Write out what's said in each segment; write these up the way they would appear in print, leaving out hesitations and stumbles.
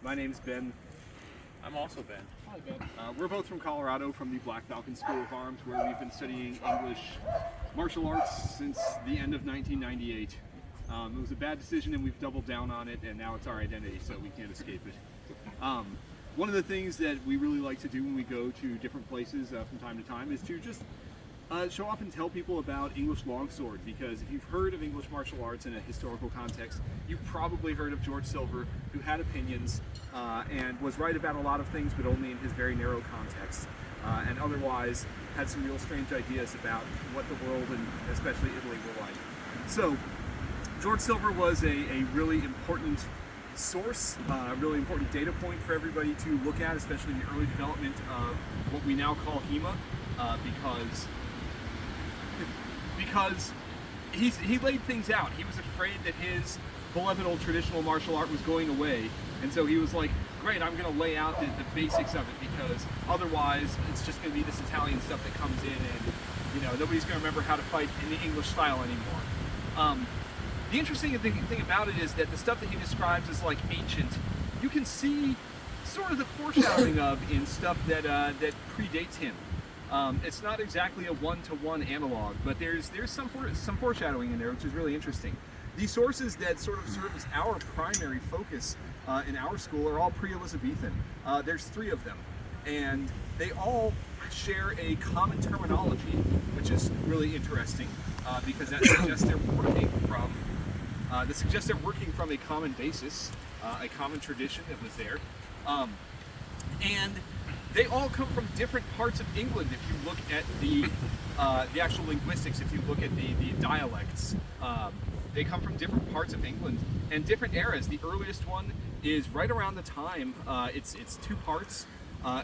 My name's Ben. I'm also Ben. Hi, Ben. We're both from Colorado, from the Black Falcon School of Arms, where we've been studying English martial arts since the end of 1998. It was a bad decision, and we've doubled down on it, and now it's our identity, so we can't escape it. One of the things that we really like to do when we go to different places from time to time is to just show off and tell people about English Longsword, because if you've heard of English martial arts in a historical context, you've probably heard of George Silver, who had opinions and was right about a lot of things, but only in his very narrow context, and otherwise had some real strange ideas about what the world and especially Italy were like. So George Silver was a really important source, a really important data point for everybody to look at, especially in the early development of what we now call HEMA, because he laid things out. He was afraid that his beloved old traditional martial art was going away, and so he was like, great, I'm going to lay out the basics of it, because otherwise it's just going to be this Italian stuff that comes in, and nobody's going to remember how to fight in the English style anymore. The interesting thing about it is that the stuff that he describes as like ancient, you can see sort of the foreshadowing of in stuff that predates him. It's not exactly a one-to-one analog, but there's some foreshadowing in there, which is really interesting. These sources that sort of serve as our primary focus in our school are all pre-Elizabethan. There's 3 of them, and they all share a common terminology, which is really interesting because that suggests they're working from a common basis, a common tradition that was there, and they all come from different parts of England. If you look at the actual linguistics, if you look at the dialects, they come from different parts of England and different eras. The earliest one is right around the time, it's 2 parts.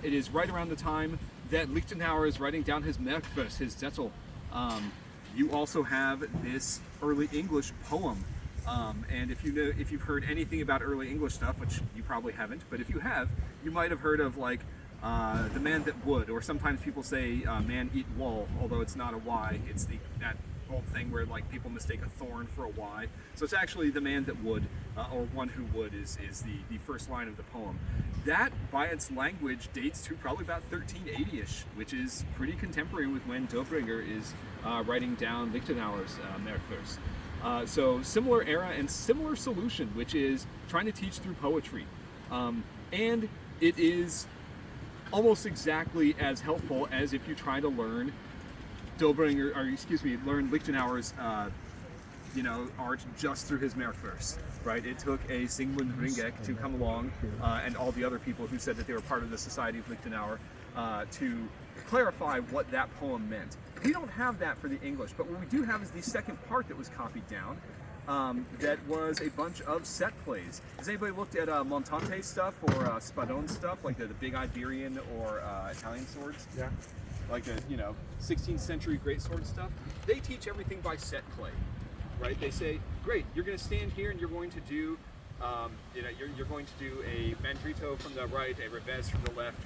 It is right around the time that Lichtenauer is writing down his Merkvers, his Zettel. You also have this early English poem. And if you've heard anything about early English stuff, which you probably haven't, but if you have, you might have heard of like the man that would, or sometimes people say man eat wall, although it's not a Y, it's that old thing where like people mistake a thorn for a Y. So it's actually the man that would, or one who would is the first line of the poem. That, by its language, dates to probably about 1380-ish, which is pretty contemporary with when Dobringer is writing down Lichtenauer's Merkvers. So similar era and similar solution, which is trying to teach through poetry. And it is almost exactly as helpful as if you try to learn learn Lichtenauer's art just through his Merkvers, right? It took a Sigmund Ringek to come along, and all the other people who said that they were part of the Society of Lichtenauer, to clarify what that poem meant. We don't have that for the English, but what we do have is the second part that was copied down, that was a bunch of set plays. Has anybody looked at Montante stuff or Spadone stuff, like the big Iberian or Italian swords? Yeah. Like the 16th century greatsword stuff. They teach everything by set play, right? They say, great, you're going to stand here and you're going to do, you're going to do a mandrito from the right, a revés from the left.